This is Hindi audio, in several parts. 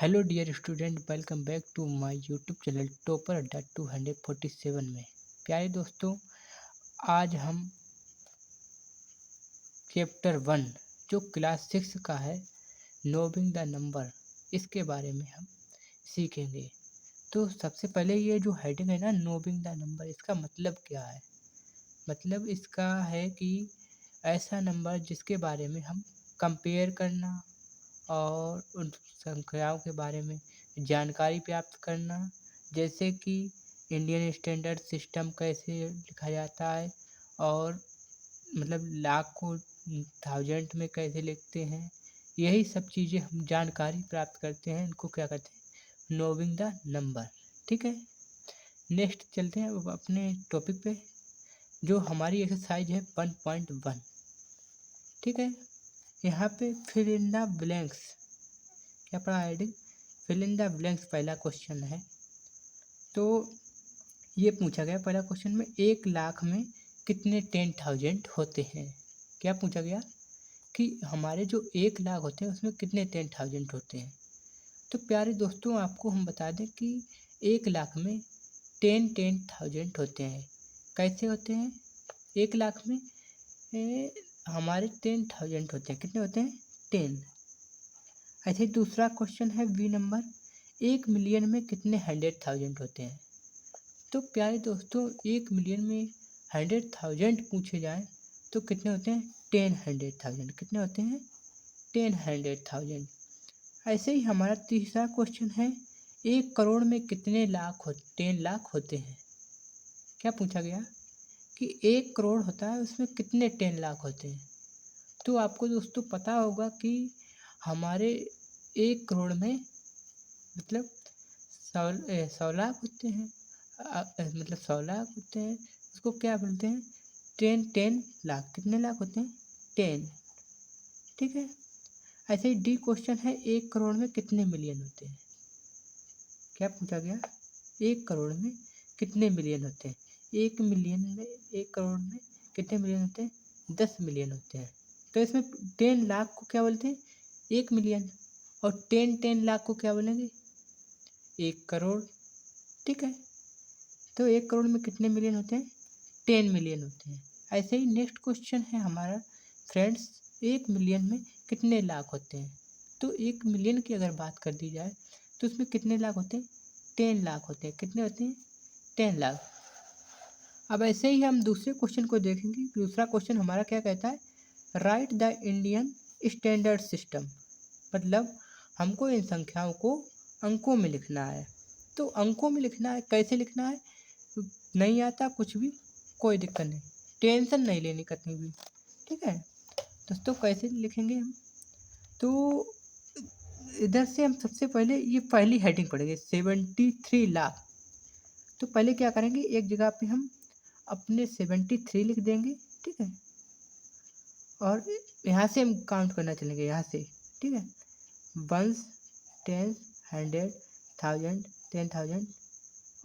Hello dear student, welcome back to my YouTube channel topper Adda 247 में। प्यारे दोस्तों, आज हम चैप्टर 1 जो क्लास 6 का है, नोबिंग द नंबर, इसके बारे में हम सीखेंगे। तो सबसे पहले ये जो हेडिंग है ना, नोबिंग द नंबर, इसका मतलब क्या है? मतलब इसका है कि ऐसा नंबर जिसके बारे में हम कंपेयर करना और उन संख्याओं के बारे में जानकारी प्राप्त करना, जैसे कि इंडियन स्टैंडर्ड सिस्टम कैसे लिखा जाता है और मतलब लाख को थाउजेंड में कैसे लिखते हैं, यही सब चीज़ें हम जानकारी प्राप्त करते हैं। इनको क्या कहते हैं? नोविंग द नंबर। ठीक है, नेक्स्ट चलते हैं अब अपने टॉपिक पे, जो हमारी एक्सरसाइज है 1.1। ठीक है, यहाँ पे फिल इन द ब्लैंक्स, क्या पढ़ा heading? Fill in the blanks पहला क्वेश्चन है। तो ये पूछा गया पहला क्वेश्चन में, 1 लाख में कितने 10,000 होते हैं? क्या पूछा गया कि हमारे जो 1 लाख होते हैं उसमें कितने 10,000 होते हैं। तो प्यारे दोस्तों, आपको हम बता दें कि 1 लाख में 10,000 होते हैं। कैसे होते हैं? 1 लाख में हमारे 10,000 होते हैं। कितने होते हैं? 10। ऐसे ही दूसरा क्वेश्चन है बी नंबर, 1 मिलियन में कितने 100,000 होते हैं? तो प्यारे दोस्तों, 1 मिलियन में 100,000 पूछे जाएं तो कितने होते हैं? 10,100,000। कितने होते हैं? 10,100,000। ऐसे ही हमारा तीसरा क्वेश्चन है, 1 करोड़ में कितने लाख 10 लाख होते हैं? क्या पूछा गया कि 1 करोड़ होता है, उसमें कितने 10 लाख होते हैं? तो आपको दोस्तों पता होगा कि हमारे 1 करोड़ में मतलब 100 लाख होते हैं। मतलब 100 लाख होते हैं, उसको क्या बोलते हैं? 10 लाख। कितने लाख होते हैं? 10। ठीक है, ऐसे ही डी क्वेश्चन है, 1 करोड़ में कितने मिलियन होते हैं? क्या पूछा गया? 1 करोड़ में कितने मिलियन होते हैं? 1 करोड़ में कितने मिलियन होते हैं? 10 मिलियन होते हैं। तो इसमें 10 लाख को क्या बोलते हैं? 1 मिलियन। और 10 लाख को क्या बोलेंगे? 1 करोड़। ठीक है, तो 1 करोड़ में कितने मिलियन होते हैं? 10 मिलियन होते हैं। ऐसे ही नेक्स्ट क्वेश्चन है हमारा फ्रेंड्स, 1 मिलियन में कितने लाख होते हैं? तो 1 मिलियन की अगर बात कर दी जाए तो उसमें कितने लाख होते हैं? 10 लाख होते हैं। कितने होते हैं? 10 लाख। अब ऐसे ही हम दूसरे क्वेश्चन को देखेंगे। दूसरा क्वेश्चन हमारा क्या कहता है? Right the Indian standard system. मतलब हमको इन संख्याओं को अंकों में लिखना है। तो अंकों में लिखना है, कैसे लिखना है? नहीं आता कुछ भी, कोई दिक्कत नहीं, टेंशन नहीं लेनी कहीं भी। ठीक है दोस्तों, कैसे लिखेंगे हम? तो इधर से हम सबसे पहले ये पहली हेडिंग पढ़ेंगे, 73 लाख। तो पहले क्या करेंगे, एक जगह पे हम अपने 73 लिख देंगे। ठीक है, और यहाँ से हम काउंट करना चलेंगे, यहाँ से। ठीक है, 1, 10, 100, 1000, 10,000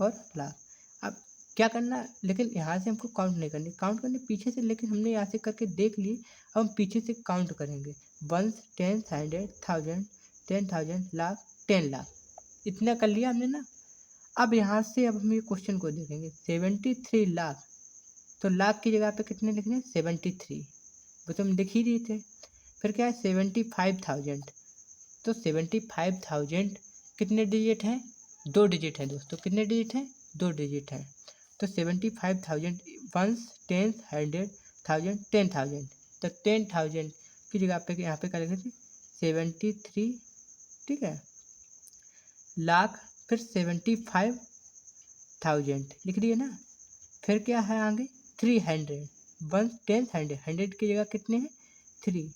और लाख। अब क्या करना, लेकिन यहाँ से हमको काउंट नहीं करनी, काउंट करने पीछे से, लेकिन हमने यहाँ से करके देख लिए। अब हम पीछे से काउंट करेंगे, 1, 10, 100, 1000, 10,000, लाख, 10 लाख। इतना कर लिया हमने ना। अब यहाँ से अब हम ये क्वेश्चन को देखेंगे, 73 लाख। तो लाख की जगह पे कितने लिखने? 73। वो तो हम लिख ही दिए थे। फिर क्या है? 75,000। तो 75,000 कितने डिजिट हैं? 2 डिजिट हैं दोस्तों। कितने डिजिट हैं? 2 डिजिट हैं। तो 75,000 1, 10, 100, 1000, 10,000। तो 10,000 की जगह पे यहाँ पे क्या लिखे थे? 73। ठीक है, लाख, फिर 75,000 लिख दिए ना। फिर क्या है आगे? 300। 1, 10, 100, 100 की जगह कितने हैं? 3,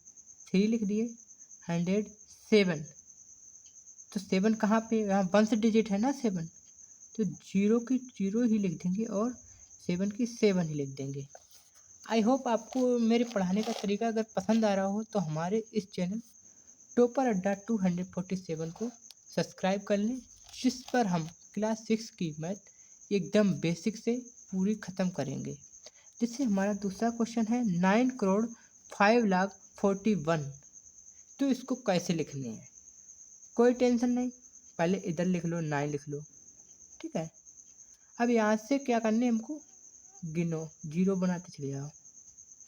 3 लिख दिए। 100, 7। तो 7 कहाँ पे? यहाँ 1 से डिजिट है ना 7। तो 0 की 0 ही लिख देंगे और 7 की 7 ही लिख देंगे। आई होप आपको मेरे पढ़ाने का तरीका अगर पसंद आ रहा हो तो हमारे इस चैनल टॉपर अड्डा 247 को सब्सक्राइब कर लें, जिस पर हम क्लास 6 की मैथ एकदम बेसिक से पूरी ख़त्म करेंगे। जिससे हमारा दूसरा क्वेश्चन है, 9 करोड़ 5 लाख 41। तो इसको कैसे लिखने हैं? कोई टेंशन नहीं, पहले इधर लिख लो 9 लिख लो, ठीक है। अब यहाँ से क्या करना है हमको, गिनो, 0 बनाते चले जाओ,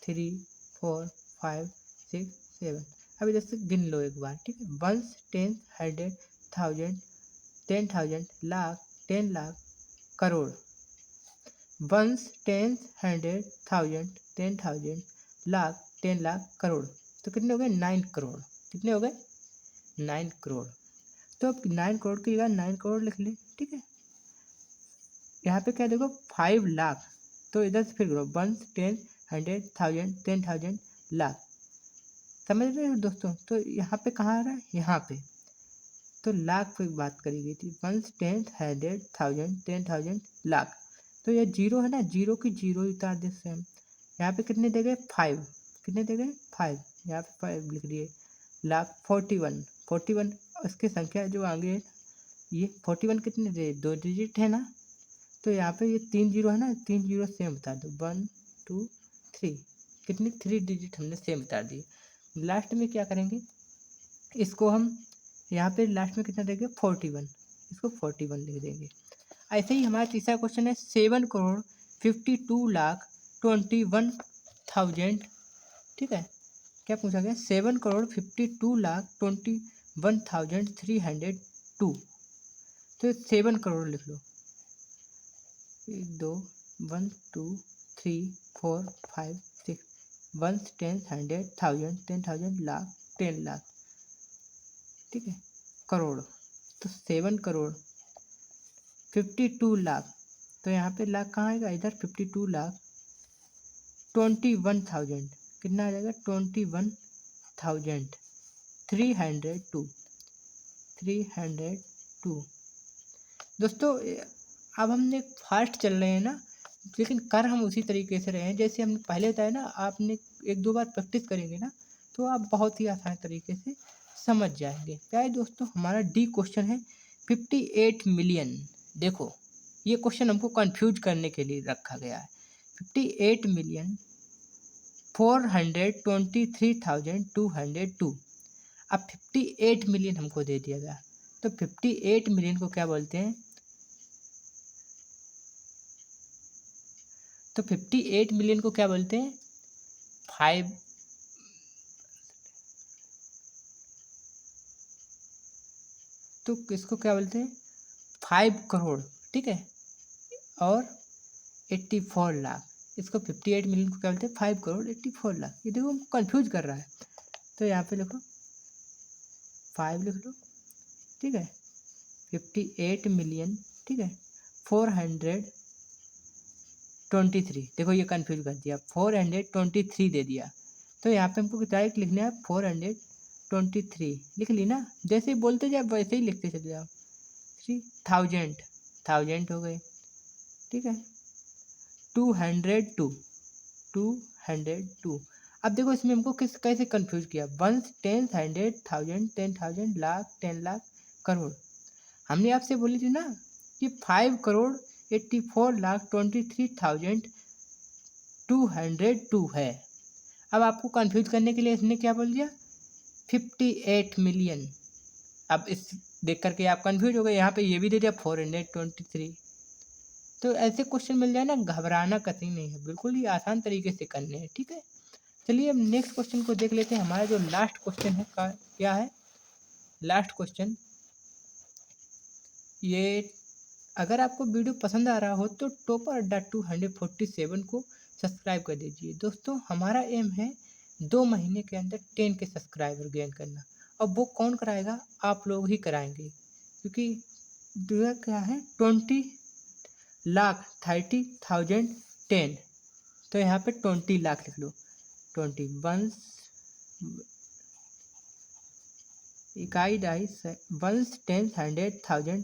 3 4 5 6 7। अब इधर से गिन लो एक बार, ठीक है। 1 10 100 1000 10,000 लाख 10 लाख करोड़। 1 10 100 1000 10,000 लाख 10 लाख करोड़। तो कितने हो गए, 9 करोड़। कितने हो गए, 9 करोड़। तो अब 9 करोड़ की जगह 9 करोड़ लिख लें, ठीक है। यहाँ पे क्या देखो 5 लाख, तो इधर से फिर करो 1 10 100 1000 10,000 लाख। समझ रहे हो दोस्तों। तो यहाँ पे कहाँ आ रहा है, यहाँ पे तो लाख पे बात करी गई थी। 1 10 100 1000 10,000 लाख। तो ये 0 है ना, 0 की 0 उतार दे सेम। यहाँ पे कितने दे गए 5, कितने दे गए 5, यहाँ पे 5 लिख दिए। लाख 41 41, उसकी संख्या जो आगे है ये 41 कितने दे, 2 डिजिट है ना। तो यहाँ पे ये 3 जीरो है ना, 3 जीरो सेम बता दो, 1 2 3, कितने 3 डिजिट हमने सेम बता दिए। लास्ट में क्या करेंगे, इसको हम यहाँ पे लास्ट में कितना देंगे 41, इसको 41 लिख देंगे। ऐसे ही हमारा तीसरा क्वेश्चन है 7 करोड़ 52 लाख 21,000, ठीक है। क्या पूछा गया, 7 करोड़ 52 लाख 21,302। तो 7 करोड़ लिख लो, 1 2 1 2 3 4 5 6, 1 10 100 1000 10,000 लाख 10 लाख, ठीक है, करोड़। तो 7 करोड़ 52 लाख, तो यहाँ पे लाख कहाँ आएगा, इधर 52 लाख 21,000, कितना आ जाएगा 21,302 302। दोस्तों अब हमने फास्ट चल रहे हैं ना, लेकिन कर हम उसी तरीके से रहे हैं जैसे हमने पहले बताया ना। आपने 1-2 बार प्रैक्टिस करेंगे ना तो आप बहुत ही आसान तरीके से समझ जाएंगे। क्या है दोस्तों, हमारा डी क्वेश्चन है 58 मिलियन। देखो ये क्वेश्चन हमको कंफ्यूज करने के लिए रखा गया है। 58 मिलियन 423,202। अब 58 मिलियन हमको दे दिया गया, तो 58 मिलियन को क्या बोलते हैं, तो 58 मिलियन को क्या बोलते हैं, 5, तो किसको क्या बोलते हैं 5 करोड़, ठीक है, और 84 लाख। इसको 58 मिलियन को क्या बोलते हैं 5 करोड़ 84 लाख। ये देखो कंफ्यूज कर रहा है, तो यहाँ पे लिखो 5 लिख लो, ठीक है। 58 मिलियन, ठीक है, 423, देखो ये कंफ्यूज कर दिया, 423 दे दिया। तो यहाँ पे हमको डायरेक्ट लिखना है 423, लिख ली ना। जैसे ही बोलते जाए वैसे ही लिखते चले जाओ। 3,000 1000 हो गए, ठीक है। 202 202। अब देखो इसमें हमको कैसे कंफ्यूज किया, 1 10 100 1000 10,000 लाख 10 लाख करोड़। हमने आपसे बोली थी ना कि 5 करोड़ 84 लाख 23,202 है। अब आपको कंफ्यूज करने के लिए इसने क्या बोल दिया 58 मिलियन। अब इस देख करके आप कंफ्यूज हो गए, यहाँ पे ये भी दे दिया 423। तो ऐसे क्वेश्चन मिल जाए ना, घबराना कतई नहीं है, बिल्कुल ही आसान तरीके से करने हैं, ठीक है। चलिए अब नेक्स्ट क्वेश्चन को देख लेते हैं। हमारा जो लास्ट क्वेश्चन है क्या है, लास्ट क्वेश्चन ये, अगर आपको वीडियो पसंद आ रहा हो तो टॉपर अड्डा 247 को सब्सक्राइब कर दीजिए। दोस्तों हमारा एम है 2 महीने के अंदर 10 के सब्सक्राइबर गेन करना। अब वो कौन कराएगा, आप लोग ही कराएंगे, क्योंकि दूसरा क्या है 20 लाख 30,000 10। तो यहाँ पे 20 लाख लिख लो, 21 इकाई 2.5 1 10 100 1000